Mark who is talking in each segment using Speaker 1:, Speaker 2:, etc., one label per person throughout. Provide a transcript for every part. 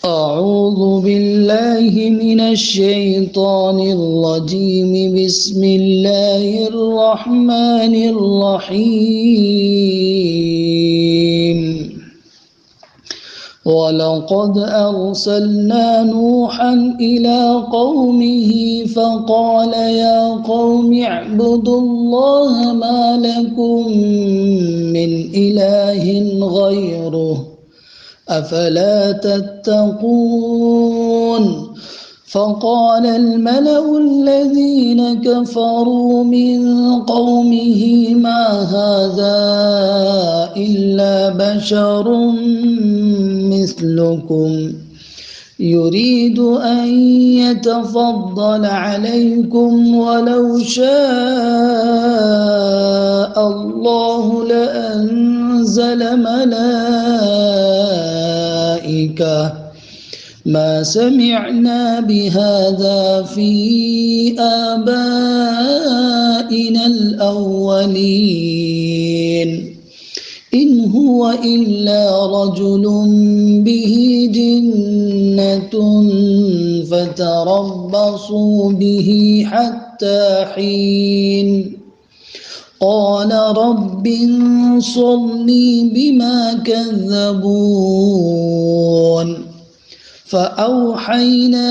Speaker 1: أعوذ بالله من الشيطان الرجيم بسم الله الرحمن الرحيم ولقد أرسلنا نوحا إلى قومه فقال يا قوم اعبدوا الله ما لكم من إله غيره أفلا تتقون فقال الملأ الذين كفروا من قومه ما هذا إلا بشر مثلكم يريد أن يتفضل عليكم ولو شاء الله لأنزل ملائكة ما سمعنا بهذا في آبائنا الأولين إن هو إلا رجل به جنة فتربصوا به حتى حين قال رب انصرني بما كذبون فأوحينا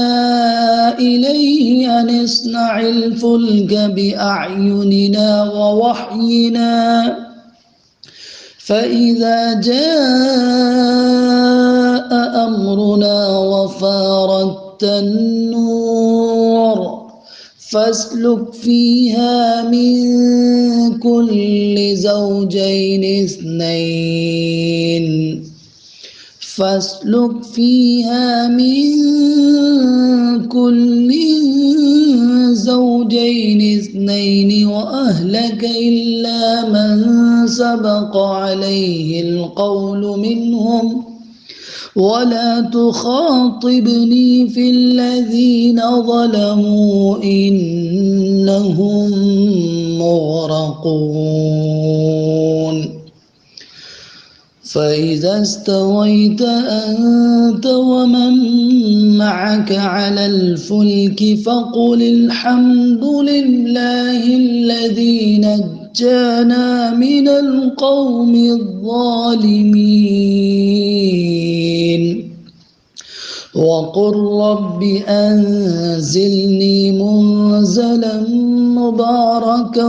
Speaker 1: إليه أن اصنع الفلك بأعيننا ووحينا فإذا جاء أمرنا وفارت النور فاسلك فيها من كل زوجين اثنين وأهلك إلا من سبق عليه القول منهم ولا تخاطبني في الذين ظلموا إنهم مغرقون فإذا استويت أنت ومن معك على الفلك فقل الحمد لله الذي نجانا من القوم الظالمين وقل رب أنزلني منزلا مباركا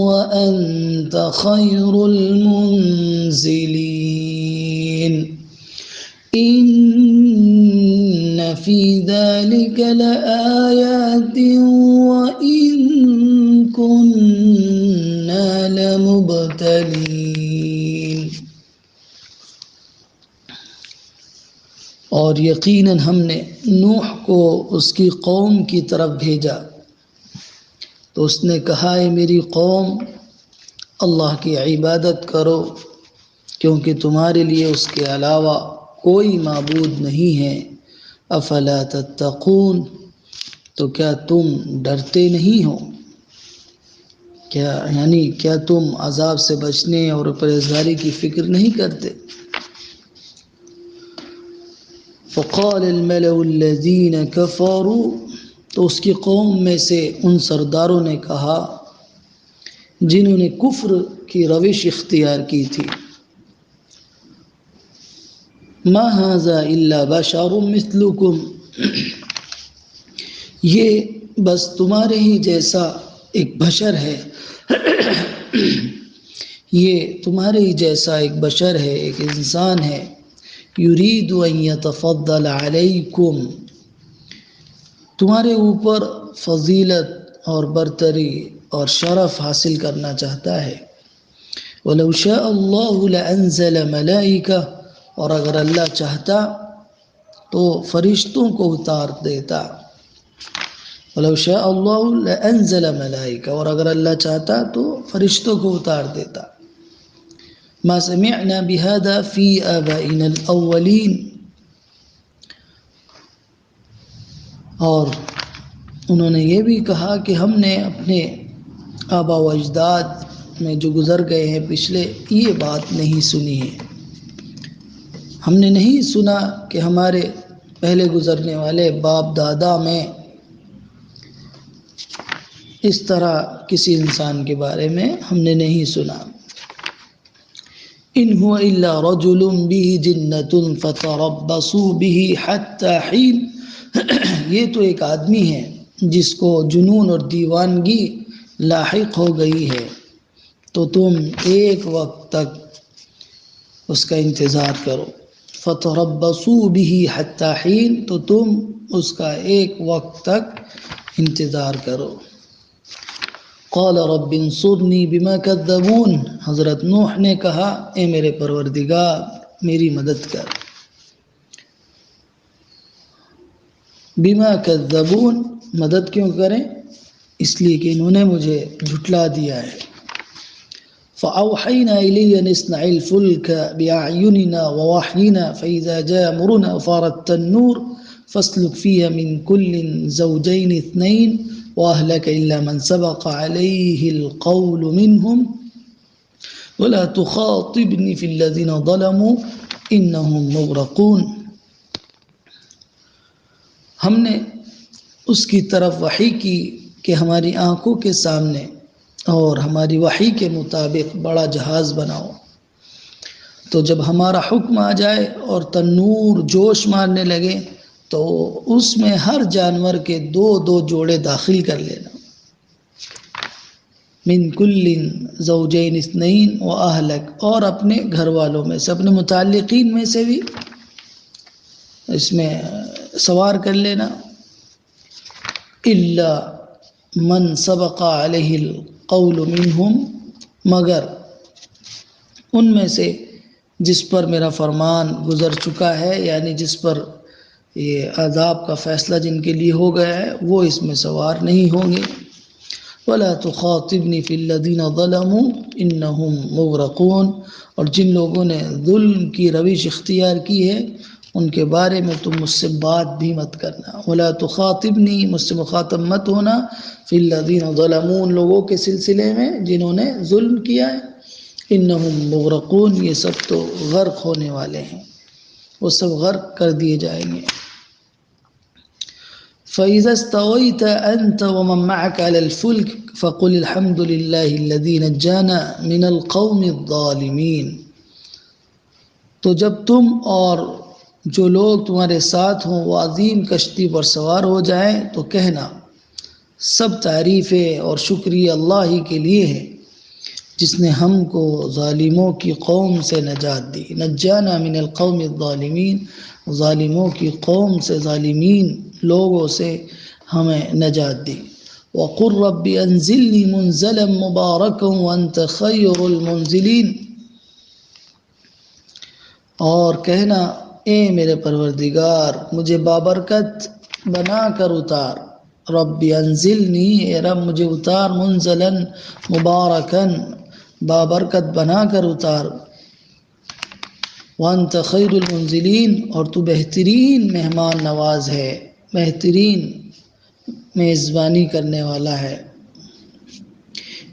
Speaker 1: وأنت خير المنزلين إن في ذلك لآيات وإن كنا لمبتلين اور یقیناً ہم نے نوح کو اس کی قوم کی طرف بھیجا تو اس نے کہا ہے میری قوم اللہ کی عبادت کرو کیونکہ تمہارے لیے اس کے علاوہ کوئی معبود نہیں ہے افلا تتقون تو کیا تم ڈرتے نہیں ہو کیا تم عذاب سے بچنے اور پرہیزگاری کی فکر نہیں کرتے فقال الملأ الذين كفروا تو اس کی قوم میں سے ان سرداروں نے کہا جنہوں نے کفر کی روش اختیار کی تھی ما هذا الا بشر مثلكم یہ بس تمہارے ہی جیسا ایک بشر ہے یہ تمہارے ہی جیسا ایک بشر ہے ایک انسان ہے یرید ان یتفضل علیکم تمہارے اوپر فضیلت اور برتری اور شرف حاصل کرنا چاہتا ہے وَلَوْ شَاءَ اللَّهُ لَأَنزَلَ مَلَائِكَةً اور اگر اللہ چاہتا تو فرشتوں کو اتار دیتا وَلَوْ شَاءَ اللَّهُ لَأَنزَلَ مَلَائِكَةً اور اگر اللہ چاہتا تو فرشتوں کو اتار دیتا ما سمعنا بهذا في آبائنا الأولين اور انہوں نے یہ بھی کہا کہ ہم نے اپنے آبا و اجداد میں جو گزر گئے ہیں پچھلے یہ بات نہیں سنی ہے، ہم نے نہیں سنا کہ ہمارے پہلے گزرنے والے باپ دادا میں اس طرح کسی انسان کے بارے میں ہم نے نہیں سنا۔ ان هو الا رجل به جنۃ فتربصوا به حتى حين، یہ تو ایک آدمی ہے جس کو جنون اور دیوانگی لاحق ہو گئی ہے، تو تم ایک وقت تک اس کا انتظار کرو۔ فتربصوا به حتى حين، تو تم اس کا ایک وقت تک انتظار کرو۔ قال رب انصرنی بما کذبون، حضرت نوح نے کہا اے میرے پروردگار میری مدد کر۔ بما کذبون، مدد کیوں کریں؟ اس لیے کہ انہوں نے مجھے جھٹلا دیا ہے۔ فأوحينا إلي أن اصنع الفلك بأعيننا ووحينا فإذا جاء أمرنا وفارت النور فاسلك فيها من كل زوجين اثنين وأهلك إلا من سبق عليه القول منهم ولا تخاطبني في الذين ظلموا إنهم مغرقون۔ ہم نے اس کی طرف وحی کی کہ ہماری آنکھوں کے سامنے اور ہماری وحی کے مطابق بڑا جہاز بناؤ، تو جب ہمارا حکم آ جائے اور تنور جوش مارنے لگے تو اس میں ہر جانور کے دو دو جوڑے داخل کر لینا۔ من کل زوجین اثنین و اہلک، اور اپنے گھر والوں میں سے، اپنے متعلقین میں سے بھی اس میں سوار کر لینا۔ الا من سبق علیہ القول منہم، مگر ان میں سے جس پر میرا فرمان گزر چکا ہے، یعنی جس پر یہ عذاب کا فیصلہ جن کے لیے ہو گیا ہے وہ اس میں سوار نہیں ہوں گے۔ وَلَا تُخَاطِبْنِي فِي الَّذِينَ ظَلَمُوا إِنَّهُمْ مُغْرَقُونَ، اور جن لوگوں نے ظلم کی روش اختیار کی ہے ان کے بارے میں تم مجھ سے بات بھی مت کرنا۔ وَلَا تُخَاطِبْنِي، مجھ سے مخاطب مت ہونا، فِي الَّذِينَ ظَلَمُوا، ان لوگوں کے سلسلے میں جنہوں نے ظلم کیا ہے۔ إِنَّهُمْ مُغْرَقُونَ، یہ سب تو غرق ہونے والے ہیں، وہ سب غرق کر دیے جائیں گے۔ فَإِذَا اسْتَوَيْتَ أَنْتَ وَمَن مَّعَكَ عَلَى الْفُلْكِ فَقُلِ الْحَمْدُ لِلَّهِ الَّذِي نَجَّانَا مِنَ الْقَوْمِ الظَّالِمِينَ، تو جب تم اور جو لوگ تمہارے ساتھ ہوں وہ عظیم کشتی پر سوار ہو جائیں تو کہنا سب تعریفیں اور شکریہ اللہ ہی کے لیے ہے جس نے ہم کو ظالموں کی قوم سے نجات دی۔ نجانا من القوم الظالمین، ظالموں کی قوم سے، ظالمین لوگوں سے ہمیں نجات دی۔ وَقُلْ رَبِّ أَنزِلْنِي مُنزَلًا مُبَارَكًا وَأَنْتَ خَيْرُ الْمُنزِلِينَ، اور کہنا اے میرے پروردگار مجھے بابرکت بنا کر اتار۔ رب انزلنی، اے رب مجھے اتار، منزلاً مبارکاً، بابرکت بنا کر اتار۔ وانت خیر المنزلین، اور تو بہترین مہمان نواز ہے، بہترین میزبانی کرنے والا ہے۔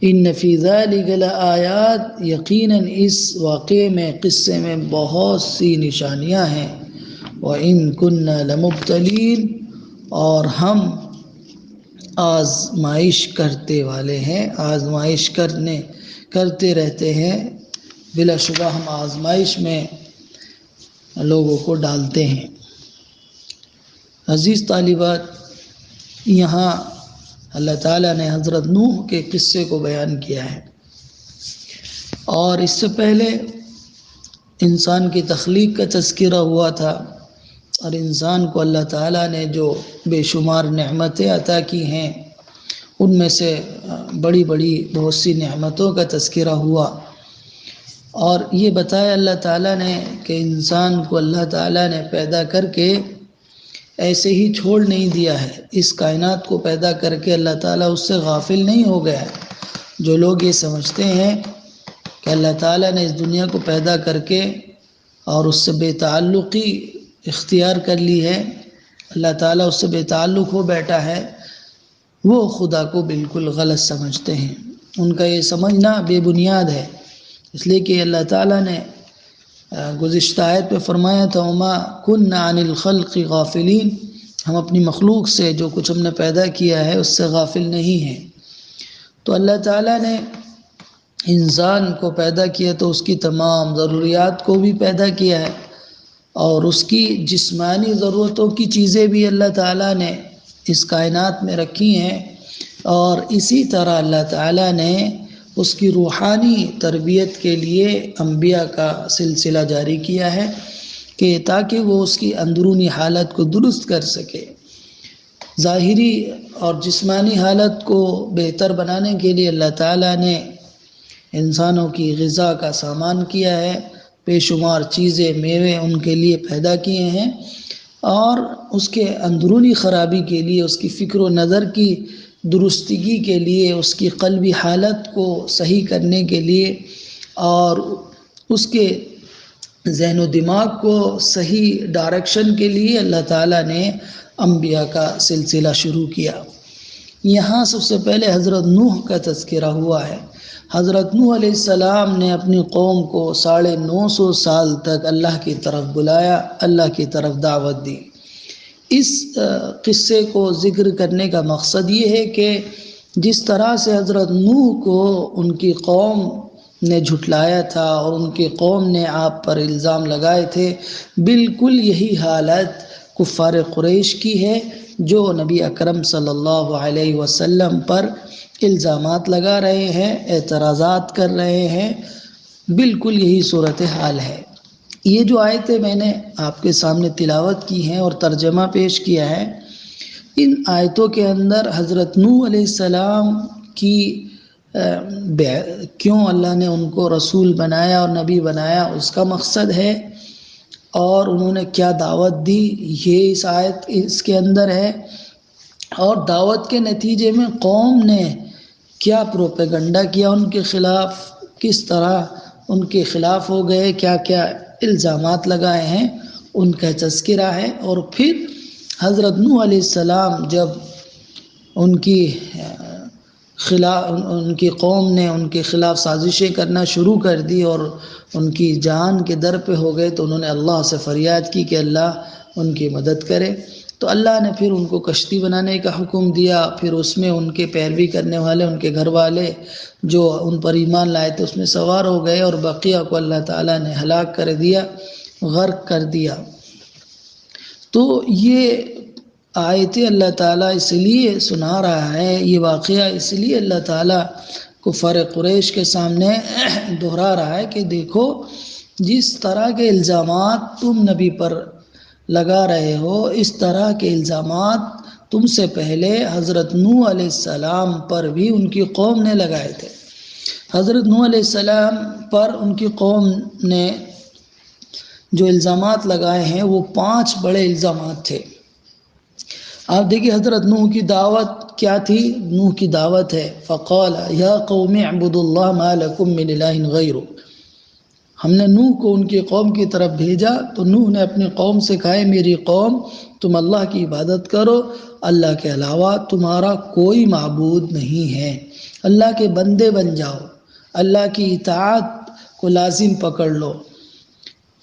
Speaker 1: ان فی ذلک لآیات، یقیناً اس واقعے میں، قصے میں بہت سی نشانیاں ہیں۔ وَإِن كُنَّا لَمُبْتَلِينَ، اور ہم آزمائش کرتے والے ہیں، آزمائش کرتے رہتے ہیں، بلا شبہ ہم آزمائش میں لوگوں کو ڈالتے ہیں۔ عزیز طالبات، یہاں اللہ تعالیٰ نے حضرت نوح کے قصے کو بیان کیا ہے، اور اس سے پہلے انسان کی تخلیق کا تذکرہ ہوا تھا، اور انسان کو اللہ تعالیٰ نے جو بے شمار نعمتیں عطا کی ہیں ان میں سے بڑی بڑی بہت سی نعمتوں کا تذکرہ ہوا، اور یہ بتایا اللہ تعالیٰ نے کہ انسان کو اللہ تعالیٰ نے پیدا کر کے ایسے ہی چھوڑ نہیں دیا ہے، اس کائنات کو پیدا کر کے اللہ تعالیٰ اس سے غافل نہیں ہو گیا ہے۔ جو لوگ یہ سمجھتے ہیں کہ اللہ تعالیٰ نے اس دنیا کو پیدا کر کے اور اس سے بے تعلقی اختیار کر لی ہے، اللہ تعالیٰ اس سے بے تعلق ہو بیٹھا ہے، وہ خدا کو بالکل غلط سمجھتے ہیں۔ ان کا یہ سمجھنا بے بنیاد ہے، اس لیے کہ اللہ تعالیٰ نے گزشتہ آیت پہ فرمایا تھا وما كنا عن الخلق غافلین، ہم اپنی مخلوق سے جو کچھ ہم نے پیدا کیا ہے اس سے غافل نہیں ہیں۔ تو اللہ تعالیٰ نے انسان کو پیدا کیا تو اس کی تمام ضروریات کو بھی پیدا کیا ہے، اور اس کی جسمانی ضرورتوں کی چیزیں بھی اللہ تعالیٰ نے اس کائنات میں رکھی ہیں، اور اسی طرح اللہ تعالیٰ نے اس کی روحانی تربیت کے لیے انبیاء کا سلسلہ جاری کیا ہے کہ تاکہ وہ اس کی اندرونی حالت کو درست کر سکے۔ ظاہری اور جسمانی حالت کو بہتر بنانے کے لیے اللہ تعالیٰ نے انسانوں کی غذا کا سامان کیا ہے، بے شمار چیزیں میوے ان کے لیے پیدا کیے ہیں، اور اس کے اندرونی خرابی کے لیے، اس کی فکر و نظر کی درستگی کے لیے، اس کی قلبی حالت کو صحیح کرنے کے لیے، اور اس کے ذہن و دماغ کو صحیح ڈائریکشن کے لیے اللہ تعالیٰ نے انبیاء کا سلسلہ شروع کیا۔ یہاں سب سے پہلے حضرت نوح کا تذکرہ ہوا ہے۔ حضرت نوح علیہ السلام نے اپنی قوم کو 950 سال تک اللہ کی طرف بلایا، اللہ کی طرف دعوت دی۔ اس قصے کو ذکر کرنے کا مقصد یہ ہے کہ جس طرح سے حضرت نوح کو ان کی قوم نے جھٹلایا تھا اور ان کی قوم نے آپ پر الزام لگائے تھے، بالکل یہی حالت کفار قریش کی ہے جو نبی اکرم صلی اللہ علیہ وسلم پر الزامات لگا رہے ہیں، اعتراضات کر رہے ہیں۔ بالکل یہی صورتحال ہے۔ یہ جو آیتیں میں نے آپ کے سامنے تلاوت کی ہیں اور ترجمہ پیش کیا ہے، ان آیتوں کے اندر حضرت نوح علیہ السلام کی کیوں اللہ نے ان کو رسول بنایا اور نبی بنایا اس کا مقصد ہے، اور انہوں نے کیا دعوت دی یہ اس آیت اس کے اندر ہے، اور دعوت کے نتیجے میں قوم نے کیا پروپیگنڈا کیا ان کے خلاف، کس طرح ان کے خلاف ہو گئے، کیا کیا الزامات لگائے ہیں، ان کا تذکرہ ہے۔ اور پھر حضرت نوح علیہ السلام جب ان کی قوم نے ان کے خلاف سازشیں کرنا شروع کر دی اور ان کی جان کے در پہ ہو گئے، تو انہوں نے اللہ سے فریاد کی کہ اللہ ان کی مدد کرے۔ تو اللہ نے پھر ان کو کشتی بنانے کا حکم دیا، پھر اس میں ان کے پیروی کرنے والے، ان کے گھر والے جو ان پر ایمان لائے تھے اس میں سوار ہو گئے، اور بقیہ کو اللہ تعالیٰ نے ہلاک کر دیا، غرق کر دیا۔ تو یہ آیتیں اللہ تعالیٰ اس لیے سنا رہا ہے، یہ واقعہ اس لیے اللہ تعالیٰ کفار قریش کے سامنے دہرا رہا ہے کہ دیکھو جس طرح کے الزامات تم نبی پر لگا رہے ہو، اس طرح کے الزامات تم سے پہلے حضرت نوح علیہ السلام پر بھی ان کی قوم نے لگائے تھے۔ حضرت نوح علیہ السلام پر ان کی قوم نے جو الزامات لگائے ہیں وہ 5 بڑے الزامات تھے۔ آپ دیکھیے حضرت نوح کی دعوت کیا تھی؟ نوح کی دعوت ہے فقال یا قوم اعبدوا اللہ ما لکم من الہ غیرہ۔ ہم نے نوح کو ان کی قوم کی طرف بھیجا تو نوح نے اپنی قوم سے کہا میری قوم تم اللہ کی عبادت کرو، اللہ کے علاوہ تمہارا کوئی معبود نہیں ہے، اللہ کے بندے بن جاؤ، اللہ کی اطاعت کو لازم پکڑ لو۔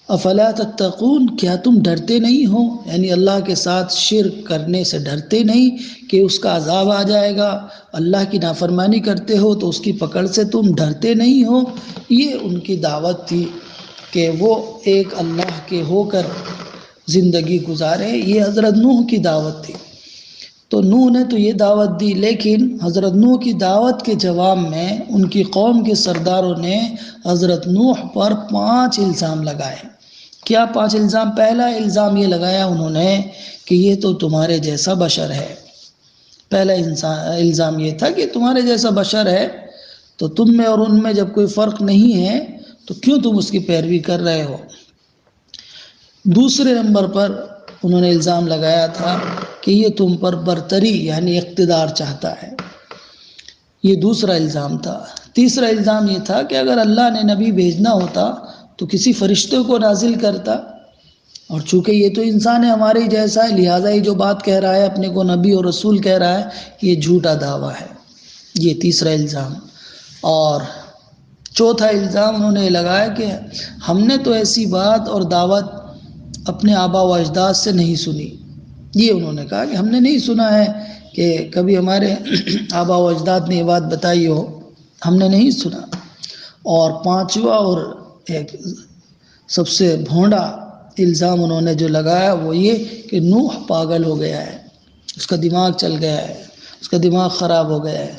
Speaker 1: افلا تتقون، کیا تم ڈرتے نہیں ہو؟ یعنی اللہ کے ساتھ شرک کرنے سے ڈرتے نہیں کہ اس کا عذاب آ جائے گا؟ اللہ کی نافرمانی کرتے ہو تو اس کی پکڑ سے تم ڈرتے نہیں ہو؟ یہ ان کی دعوت تھی کہ وہ ایک اللہ کے ہو کر زندگی گزارے، یہ حضرت نوح کی دعوت تھی۔ تو نوح نے تو یہ دعوت دی، لیکن حضرت نوح کی دعوت کے جواب میں ان کی قوم کے سرداروں نے حضرت نوح پر 5 الزام لگائے۔ کیا 5 الزام؟ پہلا الزام یہ لگایا انہوں نے کہ یہ تو تمہارے جیسا بشر ہے۔ پہلا الزام یہ تھا کہ تمہارے جیسا بشر ہے تو تم میں اور ان میں جب کوئی فرق نہیں ہے تو کیوں تم اس کی پیروی کر رہے ہو؟ دوسرے نمبر پر انہوں نے الزام لگایا تھا کہ یہ تم پر برتری یعنی اقتدار چاہتا ہے، یہ دوسرا الزام تھا۔ تیسرا الزام یہ تھا کہ اگر اللہ نے نبی بھیجنا ہوتا تو کسی فرشتے کو نازل کرتا، اور چونکہ یہ تو انسان ہے ہمارے ہی جیسا ہے، لہٰذا یہ جو بات کہہ رہا ہے اپنے کو نبی اور رسول کہہ رہا ہے، یہ جھوٹا دعویٰ ہے۔ یہ تیسرا الزام۔ اور چوتھا الزام انہوں نے لگایا کہ ہم نے تو ایسی بات اور دعوت اپنے آبا و اجداد سے نہیں سنی۔ یہ انہوں نے کہا کہ ہم نے نہیں سنا ہے کہ کبھی ہمارے آبا و اجداد نے یہ بات بتائی ہو، ہم نے نہیں سنا۔ اور پانچواں اور ایک سب سے بھونڈا الزام انہوں نے جو لگایا وہ یہ کہ نوح پاگل ہو گیا ہے، اس کا دماغ چل گیا ہے، اس کا دماغ خراب ہو گیا ہے۔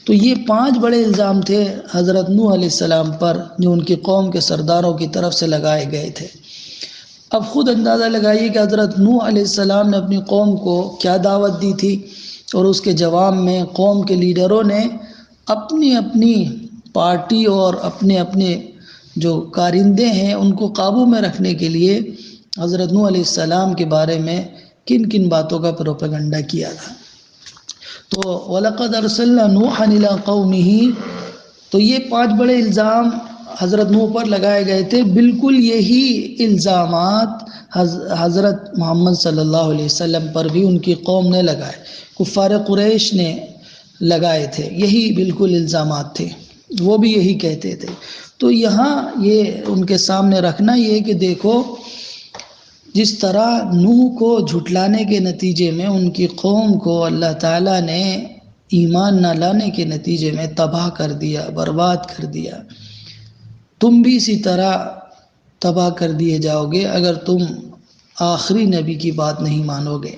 Speaker 1: تو یہ 5 بڑے الزام تھے حضرت نوح علیہ السلام پر جو ان کی قوم کے سرداروں کی طرف سے لگائے گئے تھے۔ اب خود اندازہ لگائیے کہ حضرت نوح علیہ السلام نے اپنی قوم کو کیا دعوت دی تھی، اور اس کے جواب میں قوم کے لیڈروں نے اپنی اپنی پارٹی اور اپنے اپنے جو کارندے ہیں ان کو قابو میں رکھنے کے لیے حضرت نوح علیہ السلام کے بارے میں کن کن باتوں کا پروپیگنڈا کیا تھا۔ تو وَلَقَدْ أَرْسَلْنَا نُوحًا إِلَىٰ قَوْمِهِ، تو یہ 5 بڑے الزام حضرت نوح پر لگائے گئے تھے۔ بالکل یہی الزامات حضرت محمد صلی اللہ علیہ وسلم پر بھی ان کی قوم نے لگائے، کفار قریش نے لگائے تھے، یہی بالکل الزامات تھے، وہ بھی یہی کہتے تھے۔ تو یہاں یہ ان کے سامنے رکھنا یہ کہ دیکھو جس طرح نوح کو جھٹلانے کے نتیجے میں ان کی قوم کو اللہ تعالیٰ نے ایمان نہ لانے کے نتیجے میں تباہ کر دیا، برباد کر دیا، تم بھی اسی طرح تباہ کر دیے جاؤ گے اگر تم آخری نبی کی بات نہیں مانو گے،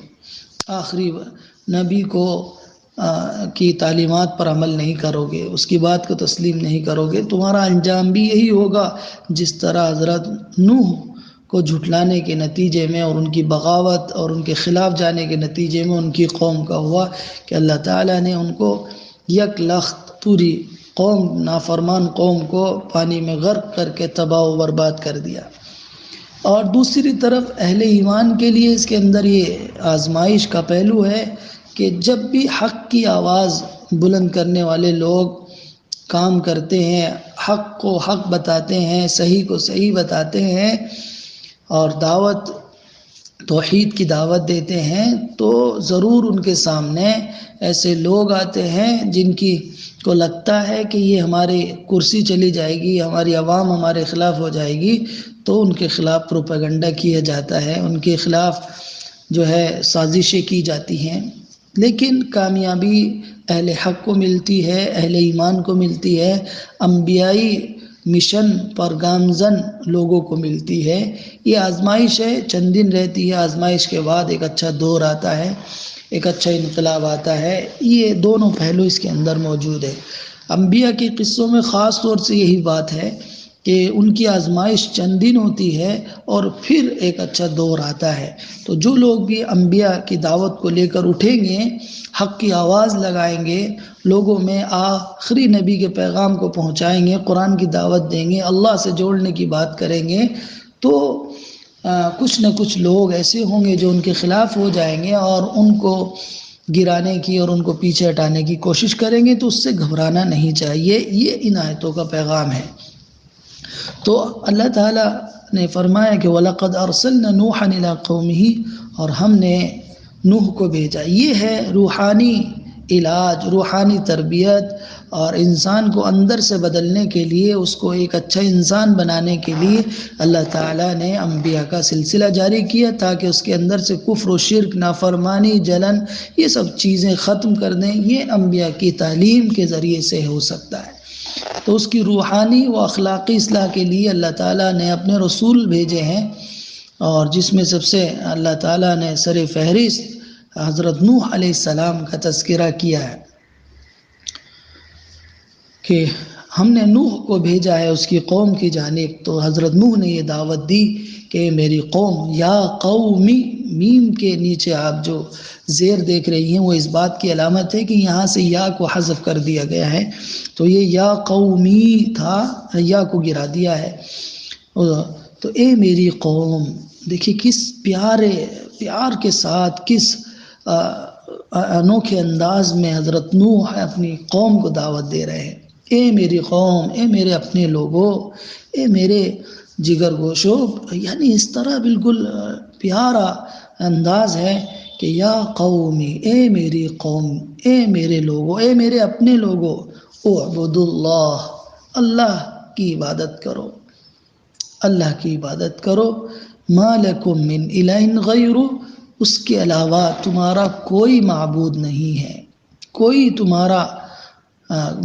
Speaker 1: آخری نبی کی تعلیمات پر عمل نہیں کرو گے، اس کی بات کو تسلیم نہیں کرو گے، تمہارا انجام بھی یہی ہوگا جس طرح حضرت نوح کو جھٹلانے کے نتیجے میں اور ان کی بغاوت اور ان کے خلاف جانے کے نتیجے میں ان کی قوم کا ہوا کہ اللہ تعالیٰ نے ان کو یک لخت پوری قوم، نافرمان قوم کو پانی میں غرق کر کے تباہ و برباد کر دیا۔ اور دوسری طرف اہل ایمان کے لیے اس کے اندر یہ آزمائش کا پہلو ہے کہ جب بھی حق کی آواز بلند کرنے والے لوگ کام کرتے ہیں، حق کو حق بتاتے ہیں، صحیح کو صحیح بتاتے ہیں اور دعوت توحید کی دعوت دیتے ہیں، تو ضرور ان کے سامنے ایسے لوگ آتے ہیں جن کو لگتا ہے کہ یہ ہماری کرسی چلی جائے گی، ہماری عوام ہمارے خلاف ہو جائے گی، تو ان کے خلاف پروپیگنڈا کیا جاتا ہے، ان کے خلاف جو ہے سازشیں کی جاتی ہیں۔ لیکن کامیابی اہل حق کو ملتی ہے، اہل ایمان کو ملتی ہے، انبیائی مشن پر گامزن لوگوں کو ملتی ہے۔ یہ آزمائش ہے، چند دن رہتی ہے، آزمائش کے بعد ایک اچھا دور آتا ہے، ایک اچھا انقلاب آتا ہے۔ یہ دونوں پہلو اس کے اندر موجود ہے۔ انبیاء کے قصوں میں خاص طور سے یہی بات ہے کہ ان کی آزمائش چند دن ہوتی ہے اور پھر ایک اچھا دور آتا ہے۔ تو جو لوگ بھی انبیاء کی دعوت کو لے کر اٹھیں گے، حق کی آواز لگائیں گے، لوگوں میں آخری نبی کے پیغام کو پہنچائیں گے، قرآن کی دعوت دیں گے، اللہ سے جوڑنے کی بات کریں گے، تو کچھ نہ کچھ لوگ ایسے ہوں گے جو ان کے خلاف ہو جائیں گے اور ان کو گرانے کی اور ان کو پیچھے ہٹانے کی کوشش کریں گے۔ تو اس سے گھبرانا نہیں چاہیے، یہ ان آیتوں کا پیغام ہے۔ تو اللہ تعالیٰ نے فرمایا کہ وَلَقَدْ أَرْسَلْنَا نُوحًا إِلَىٰ قَوْمِهِ، اور ہم نے نوح کو بھیجا۔ یہ ہے روحانی علاج، روحانی تربیت، اور انسان کو اندر سے بدلنے کے لیے، اس کو ایک اچھا انسان بنانے کے لیے اللہ تعالیٰ نے انبیاء کا سلسلہ جاری کیا تاکہ اس کے اندر سے کفر و شرک، نافرمانی، جلن، یہ سب چیزیں ختم کر دیں۔ یہ انبیاء کی تعلیم کے ذریعے سے ہو سکتا ہے۔ تو اس کی روحانی و اخلاقی اصلاح کے لیے اللہ تعالیٰ نے اپنے رسول بھیجے ہیں، اور جس میں سب سے اللہ تعالیٰ نے سر فہرست حضرت نوح علیہ السلام کا تذکرہ کیا ہے کہ ہم نے نوح کو بھیجا ہے اس کی قوم کی جانب۔ تو حضرت نوح نے یہ دعوت دی کہ میری قوم، یا قومی، میم کے نیچے آپ جو زیر دیکھ رہی ہیں وہ اس بات کی علامت ہے کہ یہاں سے یا کو حذف کر دیا گیا ہے، تو یہ یا قومی تھا، یا کو گرا دیا ہے۔ تو اے میری قوم، دیکھیے کس پیار کے ساتھ، کس انوکھے انداز میں حضرت نوح اپنی قوم کو دعوت دے رہے ہیں۔ اے میری قوم، اے میرے اپنے لوگوں، اے میرے جگر گوشو، یعنی اس طرح بالکل پیارا انداز ہے کہ یا قومی، اے میری قوم، اے میرے لوگوں، اے میرے اپنے لوگوں، اعبدوا اللہ، اللہ کی عبادت کرو، اللہ کی عبادت کرو۔ ما لکم من الہ غیرہ، اس کے علاوہ تمہارا کوئی معبود نہیں ہے، کوئی تمہارا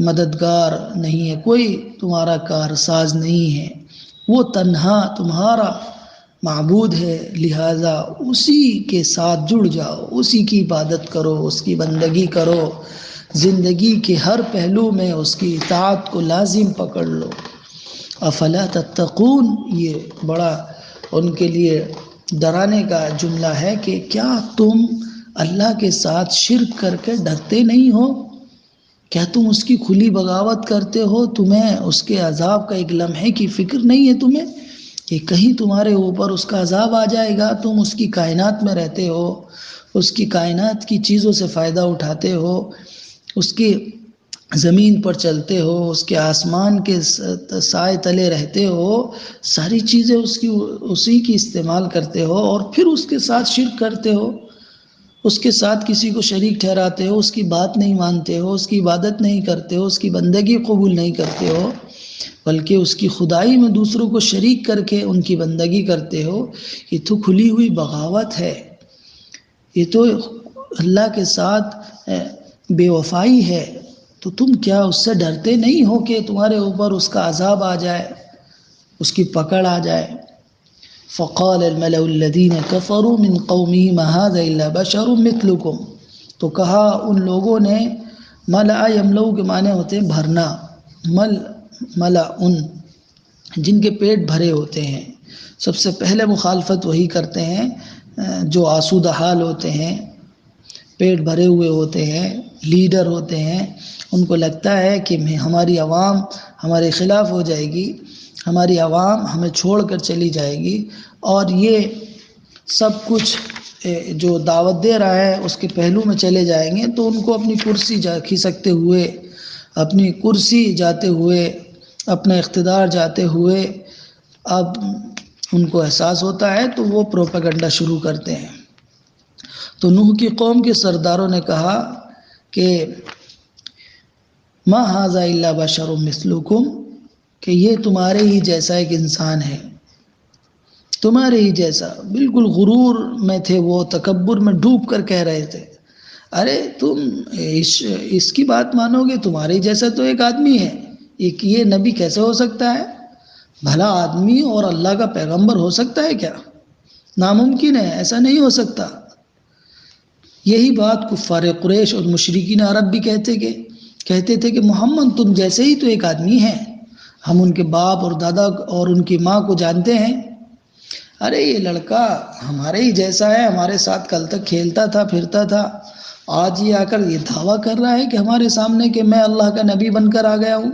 Speaker 1: مددگار نہیں ہے، کوئی تمہارا کارساز نہیں ہے، وہ تنہا تمہارا معبود ہے، لہٰذا اسی کے ساتھ جڑ جاؤ، اسی کی عبادت کرو، اس کی بندگی کرو، زندگی کے ہر پہلو میں اس کی اطاعت کو لازم پکڑ لو۔ افلا تتقون، یہ بڑا ان کے لیے ڈرانے کا جملہ ہے کہ کیا تم اللہ کے ساتھ شرک کر کے ڈرتے نہیں ہو؟ کیا تم اس کی کھلی بغاوت کرتے ہو؟ تمہیں اس کے عذاب کا ایک لمحے کی فکر نہیں ہے تمہیں کہ کہیں تمہارے اوپر اس کا عذاب آ جائے گا؟ تم اس کی کائنات میں رہتے ہو، اس کی کائنات کی چیزوں سے فائدہ اٹھاتے ہو، اس کی زمین پر چلتے ہو، اس کے آسمان کے سائے تلے رہتے ہو، ساری چیزیں اسی کی استعمال کرتے ہو، اور پھر اس کے ساتھ شرک کرتے ہو، اس کے ساتھ کسی کو شریک ٹھہراتے ہو، اس کی بات نہیں مانتے ہو، اس کی عبادت نہیں کرتے ہو، اس کی بندگی قبول نہیں کرتے ہو، بلکہ اس کی خدائی میں دوسروں کو شریک کر کے ان کی بندگی کرتے ہو۔ یہ تو کھلی ہوئی بغاوت ہے، یہ تو اللہ کے ساتھ بے وفائی ہے۔ تو تم کیا اس سے ڈرتے نہیں ہو کہ تمہارے اوپر اس کا عذاب آ جائے، اس کی پکڑ آ جائے؟ فقال الملأ الذين كفروا من قومه ما هذا الا بشر مثلكم، تو کہا ان لوگوں نے، ملأ یملؤ کے معنی ہوتے ہیں بھرنا، ملأ ان جن کے پیٹ بھرے ہوتے ہیں، سب سے پہلے مخالفت وہی کرتے ہیں جو آسودہ حال ہوتے ہیں، پیٹ بھرے ہوئے ہوتے ہیں، لیڈر ہوتے ہیں، ان کو لگتا ہے کہ ہماری عوام ہمارے خلاف ہو جائے گی، ہماری عوام ہمیں چھوڑ کر چلی جائے گی، اور یہ سب کچھ جو دعوت دے رہا ہے اس کے پہلو میں چلے جائیں گے، تو ان کو اپنی کرسی کھسکتے ہوئے، اپنی کرسی جاتے ہوئے، اپنا اقتدار جاتے ہوئے اب ان کو احساس ہوتا ہے، تو وہ پروپیگنڈا شروع کرتے ہیں۔ تو نوح کی قوم کے سرداروں نے کہا کہ ما ھذا الا بشر مثلکم، کہ یہ تمہارے ہی جیسا ایک انسان ہے، تمہارے ہی جیسا۔ بالکل غرور میں تھے وہ، تکبر میں ڈوب کر کہہ رہے تھے، ارے تم اس کی بات مانو گے؟ تمہارے ہی جیسا تو ایک آدمی ہے، یہ نبی کیسے ہو سکتا ہے؟ بھلا آدمی اور اللہ کا پیغمبر ہو سکتا ہے کیا؟ ناممکن ہے، ایسا نہیں ہو سکتا۔ یہی بات کفار قریش اور مشرکین عرب بھی کہتے تھے کہ محمد تم جیسے ہی تو ایک آدمی ہے، ہم ان کے باپ اور دادا اور ان کی ماں کو جانتے ہیں، ارے یہ لڑکا ہمارے ہی جیسا ہے، ہمارے ساتھ کل تک کھیلتا تھا پھرتا تھا، آج یہ آ کر یہ دعویٰ کر رہا ہے کہ ہمارے سامنے کہ میں اللہ کا نبی بن کر آ گیا ہوں،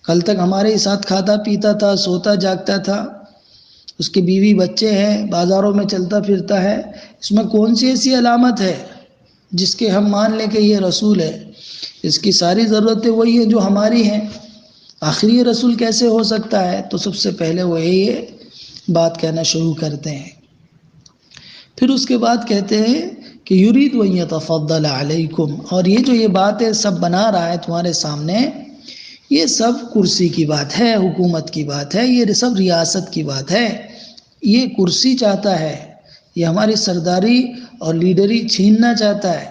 Speaker 1: کل تک ہمارے ہی ساتھ کھاتا پیتا تھا، سوتا جاگتا تھا، اس کے بیوی بچے ہیں، بازاروں میں چلتا پھرتا ہے، اس میں کون سی ایسی علامت ہے جس کے ہم مان لیں کہ یہ رسول ہے؟ اس کی ساری ضرورتیں وہی ہیں جو ہماری ہیں، آخر یہ رسول کیسے ہو سکتا ہے؟ تو سب سے پہلے وہ یہ بات کہنا شروع کرتے ہیں۔ پھر اس کے بعد کہتے ہیں کہ یرید ان یتفضل علیکم، اور یہ جو یہ باتیں سب بنا رہا ہے تمہارے سامنے، یہ سب کرسی کی بات ہے، حکومت کی بات ہے، یہ سب ریاست کی بات ہے، یہ کرسی چاہتا ہے، یہ ہماری سرداری اور لیڈری چھیننا چاہتا ہے،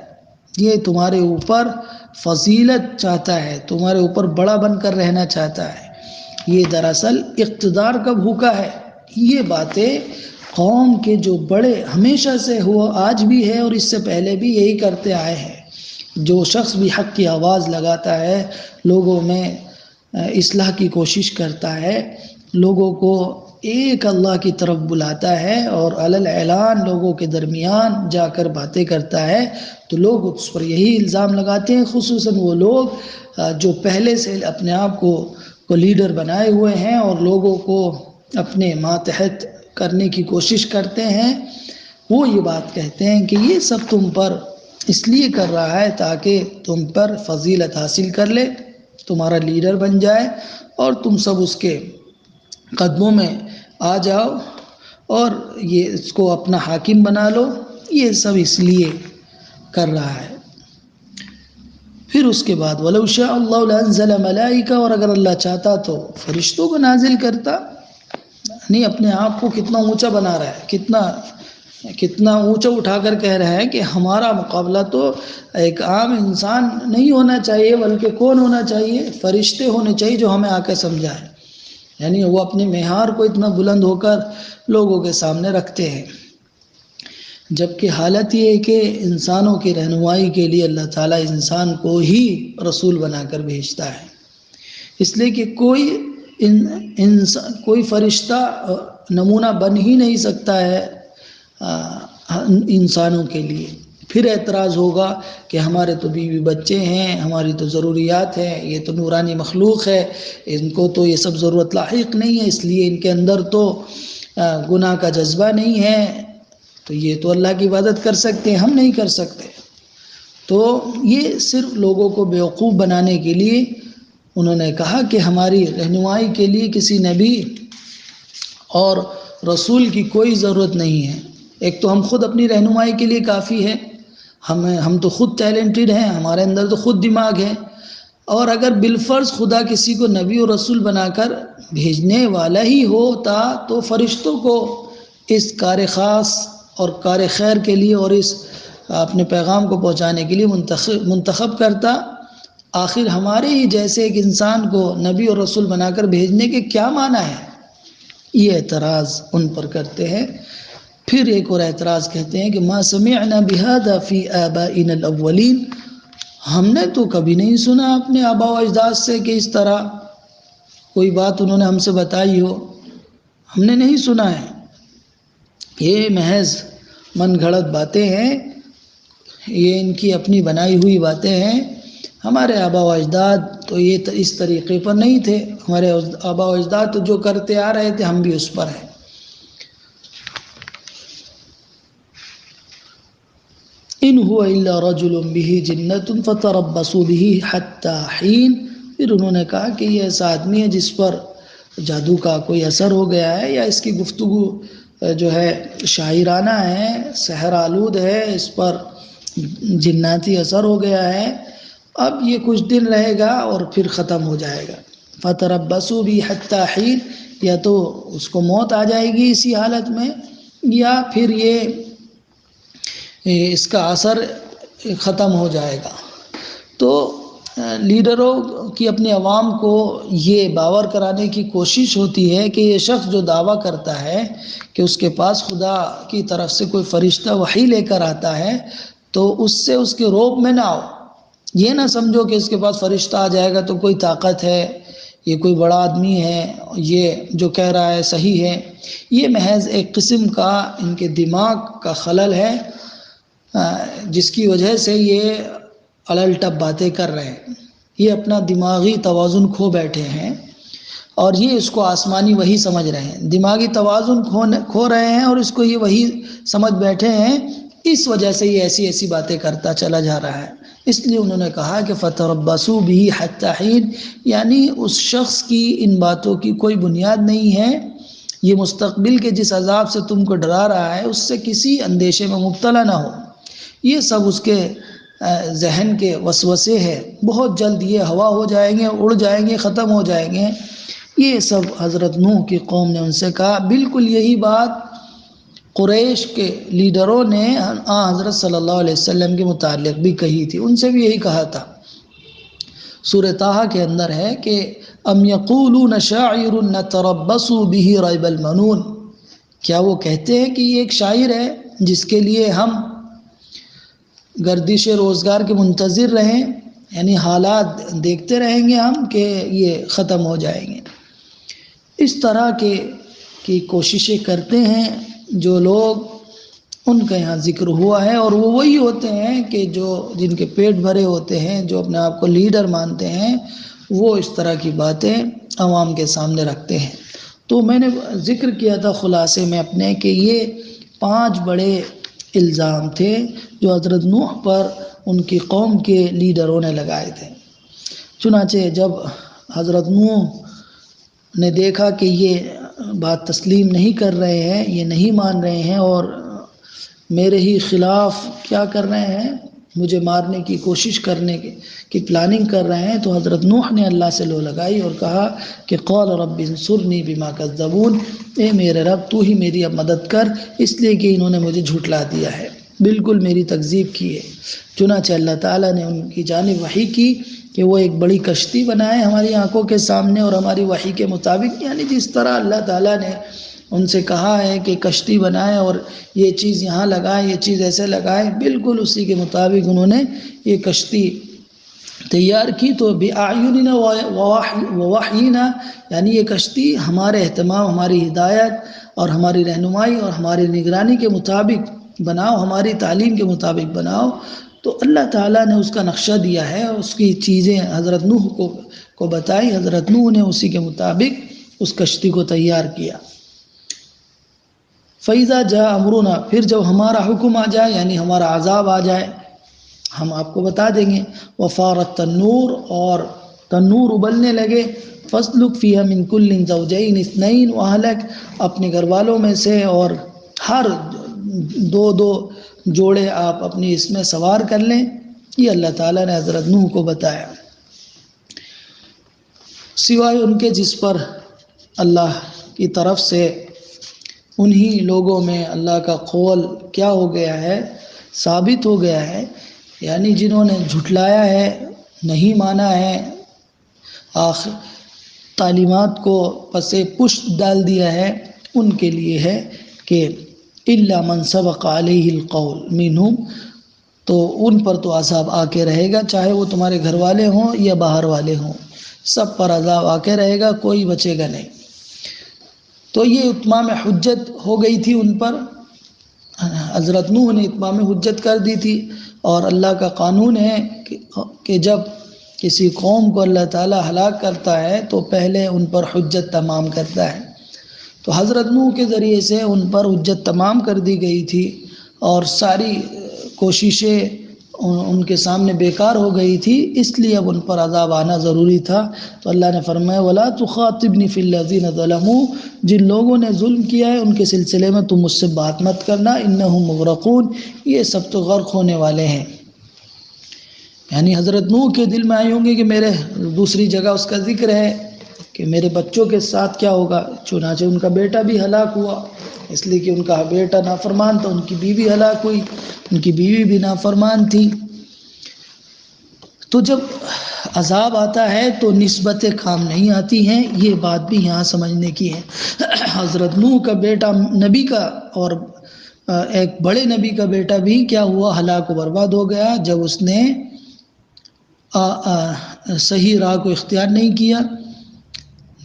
Speaker 1: یہ تمہارے اوپر فضیلت چاہتا ہے، تمہارے اوپر بڑا بن کر رہنا چاہتا ہے، یہ دراصل اقتدار کا بھوکا ہے۔ یہ باتیں قوم کے جو بڑے ہمیشہ سے ہوا، آج بھی ہے اور اس سے پہلے بھی یہی کرتے آئے ہیں۔ جو شخص بھی حق کی آواز لگاتا ہے، لوگوں میں اصلاح کی کوشش کرتا ہے، لوگوں کو ایک اللہ کی طرف بلاتا ہے اور علی الاعلان لوگوں کے درمیان جا کر باتیں کرتا ہے، تو لوگ اس پر یہی الزام لگاتے ہیں، خصوصاً وہ لوگ جو پہلے سے اپنے آپ کو لیڈر بنائے ہوئے ہیں اور لوگوں کو اپنے ماتحت کرنے کی کوشش کرتے ہیں، وہ یہ بات کہتے ہیں کہ یہ سب تم پر اس لیے کر رہا ہے تاکہ تم پر فضیلت حاصل کر لے، تمہارا لیڈر بن جائے اور تم سب اس کے قدموں میں آ جاؤ اور یہ اس کو اپنا حاکم بنا لو، یہ سب اس لیے کر رہا ہے۔ پھر اس کے بعد وَلَوْ شَاءَ اللَّهُ لَأَنزَلَ مَلَائِكَةً، اور اگر اللہ چاہتا تو فرشتوں کو نازل کرتا. نہیں، اپنے آپ کو کتنا اونچا بنا رہا ہے، کتنا اونچا اٹھا کر کہہ رہا ہے کہ ہمارا مقابلہ تو ایک عام انسان نہیں ہونا چاہیے، بلکہ کون ہونا چاہیے؟ فرشتے ہونے چاہیے جو ہمیں آ کے سمجھائیں. یعنی وہ اپنے معیار کو اتنا بلند ہو کر لوگوں کے سامنے رکھتے ہیں، جبکہ حالت یہ ہے کہ انسانوں کی رہنمائی کے لیے اللہ تعالیٰ انسان کو ہی رسول بنا کر بھیجتا ہے. اس لیے کہ کوئی فرشتہ نمونہ بن ہی نہیں سکتا ہے انسانوں کے لیے. پھر اعتراض ہوگا کہ ہمارے تو بیوی بچے ہیں، ہماری تو ضروریات ہیں، یہ تو نورانی مخلوق ہے، ان کو تو یہ سب ضرورت لاحق نہیں ہے، اس لیے ان کے اندر تو گناہ کا جذبہ نہیں ہے، تو یہ تو اللہ کی عبادت کر سکتے ہیں، ہم نہیں کر سکتے. تو یہ صرف لوگوں کو بیوقوف بنانے کے لیے انہوں نے کہا کہ ہماری رہنمائی کے لیے کسی نبی اور رسول کی کوئی ضرورت نہیں ہے. ایک تو ہم خود اپنی رہنمائی کے لیے کافی ہے، ہم تو خود ٹیلنٹڈ ہیں، ہمارے اندر تو خود دماغ ہے. اور اگر بالفرض خدا کسی کو نبی اور رسول بنا کر بھیجنے والا ہی ہوتا تو فرشتوں کو اس کار خاص اور کار خیر کے لیے اور اس اپنے پیغام کو پہنچانے کے لیے منتخب کرتا. آخر ہمارے ہی جیسے ایک انسان کو نبی اور رسول بنا کر بھیجنے کے کیا معنی ہے؟ یہ اعتراض ان پر کرتے ہیں. پھر ایک اور اعتراض کہتے ہیں کہ ما سمعنا بهذا في آبائنا الاولین، ہم نے تو کبھی نہیں سنا اپنے آبا و اجداد سے کہ اس طرح کوئی بات انہوں نے ہم سے بتائی ہو، ہم نے نہیں سنا ہے. یہ محض من گھڑت باتیں ہیں، یہ ان کی اپنی بنائی ہوئی باتیں ہیں. ہمارے آبا و اجداد تو یہ اس طریقے پر نہیں تھے، ہمارے آبا و اجداد تو جو کرتے آ رہے تھے ہم بھی اس پر ہیں. ان هو الا رجل به جنة فتربصوا به حتى حين. پھر انہوں نے کہا کہ یہ ایسا آدمی ہے جس پر جادو کا کوئی اثر ہو گیا ہے، یا اس کی گفتگو جو ہے شاعرانہ ہے، سحر آلود ہے، اس پر جناتی اثر ہو گیا ہے. اب یہ کچھ دن رہے گا اور پھر ختم ہو جائے گا. فتربصوا به حتى حين، یا تو اس کو موت آ جائے گی اسی حالت میں، یا پھر اس کا اثر ختم ہو جائے گا. تو لیڈروں کی اپنی عوام کو یہ باور کرانے کی کوشش ہوتی ہے کہ یہ شخص جو دعویٰ کرتا ہے کہ اس کے پاس خدا کی طرف سے کوئی فرشتہ وحی لے کر آتا ہے، تو اس سے اس کے روب میں نہ آؤ. یہ نہ سمجھو کہ اس کے پاس فرشتہ آ جائے گا تو کوئی طاقت ہے، یہ کوئی بڑا آدمی ہے، یہ جو کہہ رہا ہے صحیح ہے. یہ محض ایک قسم کا ان کے دماغ کا خلل ہے، جس کی وجہ سے یہ الل ٹپ باتیں کر رہے ہیں. یہ اپنا دماغی توازن کھو بیٹھے ہیں اور یہ اس کو آسمانی وحی سمجھ رہے ہیں. دماغی توازن کھو رہے ہیں اور اس کو یہ وحی سمجھ بیٹھے ہیں، اس وجہ سے یہ ایسی ایسی باتیں کرتا چلا جا رہا ہے. اس لیے انہوں نے کہا کہ فتربصوا به حتى حين، یعنی اس شخص کی ان باتوں کی کوئی بنیاد نہیں ہے. یہ مستقبل کے جس عذاب سے تم کو ڈرا رہا ہے اس سے کسی اندیشے میں مبتلا نہ ہو. یہ سب اس کے ذہن کے وسوسے ہے، بہت جلد یہ ہوا ہو جائیں گے، اڑ جائیں گے، ختم ہو جائیں گے. یہ سب حضرت نوح کی قوم نے ان سے کہا. بالکل یہی بات قریش کے لیڈروں نے حضرت صلی اللہ علیہ وسلم کے متعلق بھی کہی تھی، ان سے بھی یہی کہا تھا. سورہ طٰہٰ کے اندر ہے کہ ام یقولون شاعر نتربص به ریب المنون، کیا وہ کہتے ہیں کہ یہ ایک شاعر ہے جس کے لیے ہم گردش روزگار کے منتظر رہیں، یعنی حالات دیکھتے رہیں گے ہم کہ یہ ختم ہو جائیں گے. اس طرح کی کوششیں کرتے ہیں جو لوگ، ان کا یہاں ذکر ہوا ہے، اور وہ وہی ہوتے ہیں کہ جن کے پیٹ بھرے ہوتے ہیں، جو اپنے آپ کو لیڈر مانتے ہیں، وہ اس طرح کی باتیں عوام کے سامنے رکھتے ہیں. تو میں نے ذکر کیا تھا خلاصے میں اپنے کہ یہ 5 بڑے الزام تھے جو حضرت نوح پر ان کی قوم کے لیڈروں نے لگائے تھے. چنانچہ جب حضرت نوح نے دیکھا کہ یہ بات تسلیم نہیں کر رہے ہیں، یہ نہیں مان رہے ہیں اور میرے ہی خلاف کیا کر رہے ہیں، مجھے مارنے کی کوشش کرنے کی پلاننگ کر رہے ہیں، تو حضرت نوح نے اللہ سے لو لگائی اور کہا کہ قال رب انصرنی بما کذبون، اے میرے رب تو ہی میری اب مدد کر، اس لیے کہ انہوں نے مجھے جھٹلا دیا ہے، بالکل میری تکذیب کی ہے۔ چنانچہ اللہ تعالیٰ نے ان کی جانب وحی کی کہ وہ ایک بڑی کشتی بنائے ہماری آنکھوں کے سامنے اور ہماری وحی کے مطابق، یعنی جس طرح اللہ تعالیٰ نے ان سے کہا ہے کہ کشتی بنائے اور یہ چیز یہاں لگائے، یہ چیز ایسے لگائے، بالکل اسی کے مطابق انہوں نے یہ کشتی تیار کی۔ تو بِأَعْيُنِنَا وَوَحْيِنَا، یعنی یہ کشتی ہمارے اہتمام، ہماری ہدایت اور ہماری رہنمائی اور ہماری نگرانی کے مطابق بناؤ، ہماری تعلیم کے مطابق بناؤ۔ تو اللہ تعالیٰ نے اس کا نقشہ دیا ہے، اس کی چیزیں حضرت نوح کو بتائی، حضرت نوح نے اسی کے مطابق اس کشتی کو تیار کیا۔ فَإِذَا جَاءَ أَمْرُنَا، پھر جب ہمارا حکم آ جائے، یعنی ہمارا عذاب آ جائے، ہم آپ کو بتا دیں گے۔ وَفَارَ التَّنُّورُ، اور تنور ابلنے لگے۔ فَاسْلُكْ فِيهَا مِنْ كُلٍّ زَوْجَيْنِ اثْنَيْنِ وَأَهْلَكَ، اپنے گھر والوں میں سے اور ہر دو جوڑے آپ اپنی اس میں سوار کر لیں۔ یہ اللہ تعالیٰ نے حضرت نوح کو بتایا، سوائے ان کے جس پر اللہ کی طرف سے انہی لوگوں میں اللہ کا قول کیا ہو گیا ہے، ثابت ہو گیا ہے، یعنی جنہوں نے جھٹلایا ہے، نہیں مانا ہے، آخر تعلیمات کو پس پشت ڈال دیا ہے، ان کے لیے ہے کہ إِلَّا مَنْ سَبَقَ عَلَيْهِ الْقَوْلُ مِنْهُمْ، تو ان پر تو عذاب آ کے رہے گا، چاہے وہ تمہارے گھر والے ہوں یا باہر والے ہوں، سب پر عذاب آ کے رہے گا، کوئی بچے گا نہیں۔ تو یہ اتمام حجت ہو گئی تھی ان پر، حضرت نوح نے اتمام حجت کر دی تھی، اور اللہ کا قانون ہے کہ جب کسی قوم کو اللہ تعالیٰ ہلاک کرتا ہے تو پہلے ان پر حجت تمام کرتا ہے۔ تو حضرت نوح کے ذریعے سے ان پر حجت تمام کر دی گئی تھی، اور ساری کوششیں ان کے سامنے بیکار ہو گئی تھی، اس لیے اب ان پر عذاب آنا ضروری تھا۔ تو اللہ نے فرمایا وَلَا تُخَاطِبْنِي فِي الَّذِينَ ظَلَمُوا، جن لوگوں نے ظلم کیا ہے ان کے سلسلے میں تم مجھ سے بات مت کرنا، إِنَّهُمْ مُغْرَقُونَ، یہ سب تو غرق ہونے والے ہیں۔ یعنی حضرت نوح کے دل میں آئی ہوں گے کہ میرے، دوسری جگہ اس کا ذکر ہے کہ میرے بچوں کے ساتھ کیا ہوگا، چنانچہ ان کا بیٹا بھی ہلاک ہوا، اس لیے کہ ان کا بیٹا نافرمان تھا، ان کی بیوی ہلاک ہوئی، ان کی بیوی بھی نافرمان تھی۔ تو جب عذاب آتا ہے تو نسبتیں کام نہیں آتی ہیں، یہ بات بھی یہاں سمجھنے کی ہے۔ حضرت نوح کا بیٹا نبی کا، اور ایک بڑے نبی کا بیٹا بھی کیا ہوا، ہلاک و برباد ہو گیا، جب اس نے صحیح راہ کو اختیار نہیں کیا،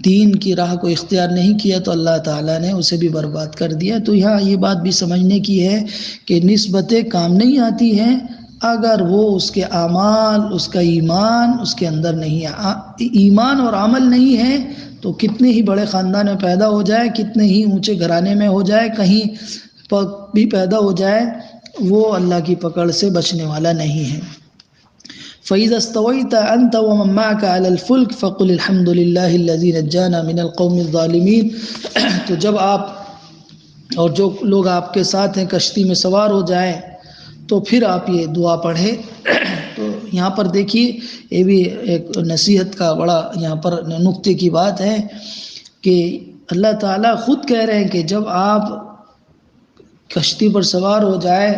Speaker 1: دین کی راہ کو اختیار نہیں کیا، تو اللہ تعالیٰ نے اسے بھی برباد کر دیا۔ تو یہاں یہ بات بھی سمجھنے کی ہے کہ نسبتیں کام نہیں آتی ہیں اگر وہ اس کے اعمال، اس کا ایمان اس کے اندر نہیں ہے۔ ایمان اور عمل نہیں ہے تو کتنے ہی بڑے خاندان میں پیدا ہو جائے، کتنے ہی اونچے گھرانے میں ہو جائے، کہیں بھی پیدا ہو جائے، وہ اللہ کی پکڑ سے بچنے والا نہیں ہے۔ فَإِذَا اسْتَوَيْتَ أَنْتَ وَمَن مَّعَكَ عَلَى الْفُلْكِ فَقُلِ الْحَمْدُ لِلَّهِ الَّذِي نَجَّانَا مِنَ الْقَوْمِ الظَّالِمِينَ، تو جب آپ اور جو لوگ آپ کے ساتھ ہیں کشتی میں سوار ہو جائیں تو پھر آپ یہ دعا پڑھیں۔ تو یہاں پر دیکھیے، یہ بھی ایک نصیحت کا بڑا یہاں پر نقطے کی بات ہے کہ اللہ تعالیٰ خود کہہ رہے ہیں کہ جب آپ کشتی پر سوار ہو جائے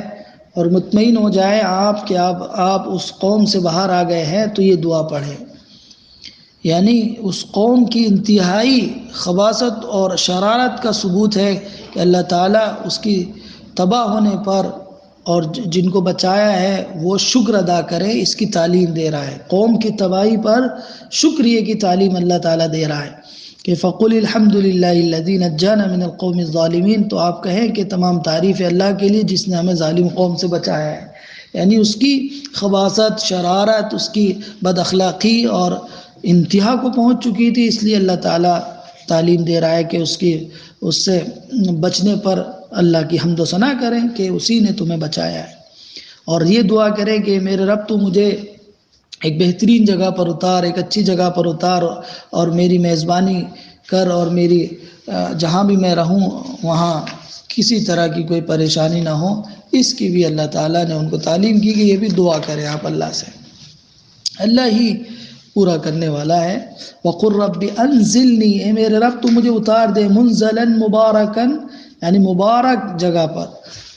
Speaker 1: اور مطمئن ہو جائے آپ کہ آپ اس قوم سے باہر آ گئے ہیں تو یہ دعا پڑھیں، یعنی اس قوم کی انتہائی خباثت اور شرارت کا ثبوت ہے کہ اللہ تعالیٰ اس کی تباہ ہونے پر اور جن کو بچایا ہے وہ شکر ادا کرے، اس کی تعلیم دے رہا ہے۔ قوم کی تباہی پر شکریہ کی تعلیم اللہ تعالیٰ دے رہا ہے کہ فَقُلِ الْحَمْدُ لِلَّهِ الَّذِي نَجَّانَا مِنَ الْقَوْمِ الظَّالِمِينَ، تو آپ کہیں کہ تمام تعریف ہے اللہ کے لیے جس نے ہمیں ظالم قوم سے بچایا ہے، یعنی اس کی خباثت، شرارت، اس کی بد اخلاقی اور انتہا کو پہنچ چکی تھی، اس لیے اللہ تعالیٰ تعلیم دے رہا ہے کہ اس سے بچنے پر اللہ کی حمد و ثنا کریں کہ اسی نے تمہیں بچایا ہے، اور یہ دعا کریں کہ میرے رب تو مجھے ایک بہترین جگہ پر اتار، ایک اچھی جگہ پر اتار، اور میری میزبانی کر، اور میری جہاں بھی میں رہوں وہاں کسی طرح کی کوئی پریشانی نہ ہو، اس کی بھی اللہ تعالیٰ نے ان کو تعلیم کی کہ یہ بھی دعا کریں آپ اللہ سے، اللہ ہی پورا کرنے والا ہے۔ وَقُلْ رَبِّ أَنزِلْنِي، اے میرے رب تو مجھے اتار دے، مُنزَلًا مُبَارَكًا، یعنی مبارک جگہ پر،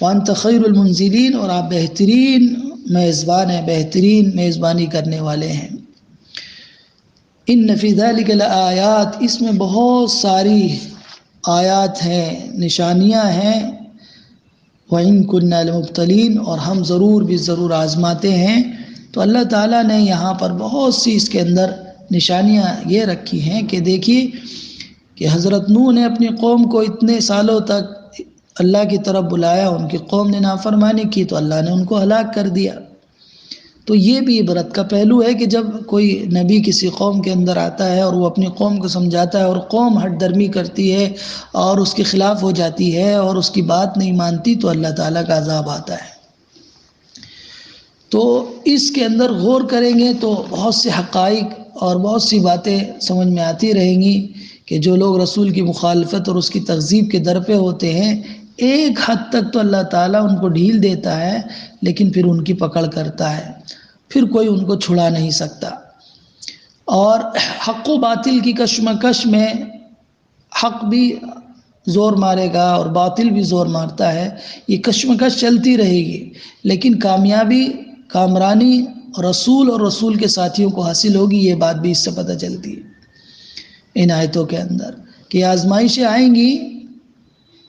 Speaker 1: وَأَنْتَ خَيْرُ الْمُنزِلِينَ، اور آپ بہترین میزبان ہیں، بہترین میزبانی کرنے والے ہیں۔ إِنَّ فِي ذَلِكَ لَآيَاتٍ، اس میں بہت ساری آیات ہیں، نشانیاں ہیں، وَإِن كُنَّا لَمُبْتَلِينَ، اور ہم ضرور بھی ضرور آزماتے ہیں۔ تو اللہ تعالیٰ نے یہاں پر بہت سی اس کے اندر نشانیاں یہ رکھی ہیں کہ دیکھیے کہ حضرت نوح نے اپنی قوم کو اتنے سالوں تک اللہ کی طرف بلایا، ان کی قوم نے نافرمانی کی تو اللہ نے ان کو ہلاک کر دیا۔ تو یہ بھی عبرت کا پہلو ہے کہ جب کوئی نبی کسی قوم کے اندر آتا ہے اور وہ اپنی قوم کو سمجھاتا ہے اور قوم ہٹ درمی کرتی ہے اور اس کے خلاف ہو جاتی ہے اور اس کی بات نہیں مانتی تو اللہ تعالیٰ کا عذاب آتا ہے۔ تو اس کے اندر غور کریں گے تو بہت سے حقائق اور بہت سی باتیں سمجھ میں آتی رہیں گی کہ جو لوگ رسول کی مخالفت اور اس کی تکذیب کے در پہ ہوتے ہیں، ایک حد تک تو اللہ تعالیٰ ان کو ڈھیل دیتا ہے، لیکن پھر ان کی پکڑ کرتا ہے، پھر کوئی ان کو چھڑا نہیں سکتا۔ اور حق و باطل کی کشمکش میں حق بھی زور مارے گا اور باطل بھی زور مارتا ہے، یہ کشمکش چلتی رہے گی، لیکن کامیابی، کامرانی رسول اور رسول کے ساتھیوں کو حاصل ہوگی، یہ بات بھی اس سے پتہ چلتی ہے ان آیتوں کے اندر کہ آزمائشیں آئیں گی،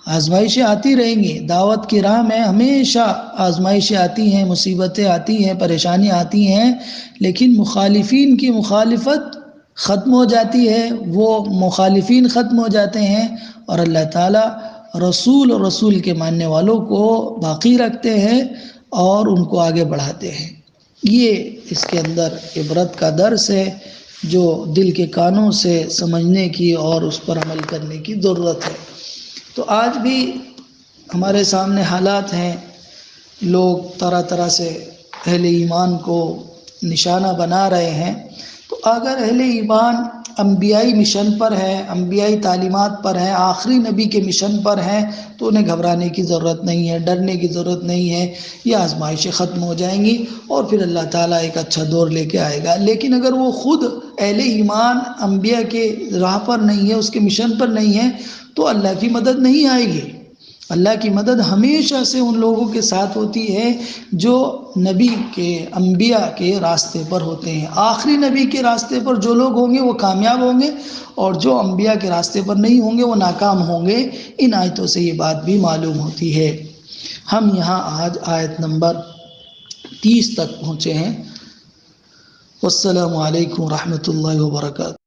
Speaker 1: آزمائشیں آتی رہیں گی، دعوت کی راہ میں ہمیشہ آزمائشیں آتی ہیں، مصیبتیں آتی ہیں، پریشانیاں آتی ہیں، لیکن مخالفین کی مخالفت ختم ہو جاتی ہے، وہ مخالفین ختم ہو جاتے ہیں اور اللہ تعالیٰ رسول اور رسول کے ماننے والوں کو باقی رکھتے ہیں اور ان کو آگے بڑھاتے ہیں۔ یہ اس کے اندر عبرت کا درس ہے جو دل کے کانوں سے سمجھنے کی اور اس پر عمل کرنے کی ضرورت ہے۔ تو آج بھی ہمارے سامنے حالات ہیں، لوگ طرح طرح سے اہل ایمان کو نشانہ بنا رہے ہیں، تو اگر اہل ایمان انبیائی مشن پر ہے، انبیائی تعلیمات پر ہے، آخری نبی کے مشن پر ہیں، تو انہیں گھبرانے کی ضرورت نہیں ہے، ڈرنے کی ضرورت نہیں ہے، یہ آزمائشیں ختم ہو جائیں گی اور پھر اللہ تعالیٰ ایک اچھا دور لے کے آئے گا۔ لیکن اگر وہ خود اہل ایمان انبیاء کے راہ پر نہیں ہے، اس کے مشن پر نہیں ہے، تو اللہ کی مدد نہیں آئے گی۔ اللہ کی مدد ہمیشہ سے ان لوگوں کے ساتھ ہوتی ہے جو نبی کے، انبیاء کے راستے پر ہوتے ہیں۔ آخری نبی کے راستے پر جو لوگ ہوں گے وہ کامیاب ہوں گے، اور جو انبیاء کے راستے پر نہیں ہوں گے وہ ناکام ہوں گے۔ ان آیتوں سے یہ بات بھی معلوم ہوتی ہے۔ ہم یہاں آج آیت نمبر 30 تک پہنچے ہیں۔ والسلام علیکم ورحمۃ اللہ وبرکاتہ۔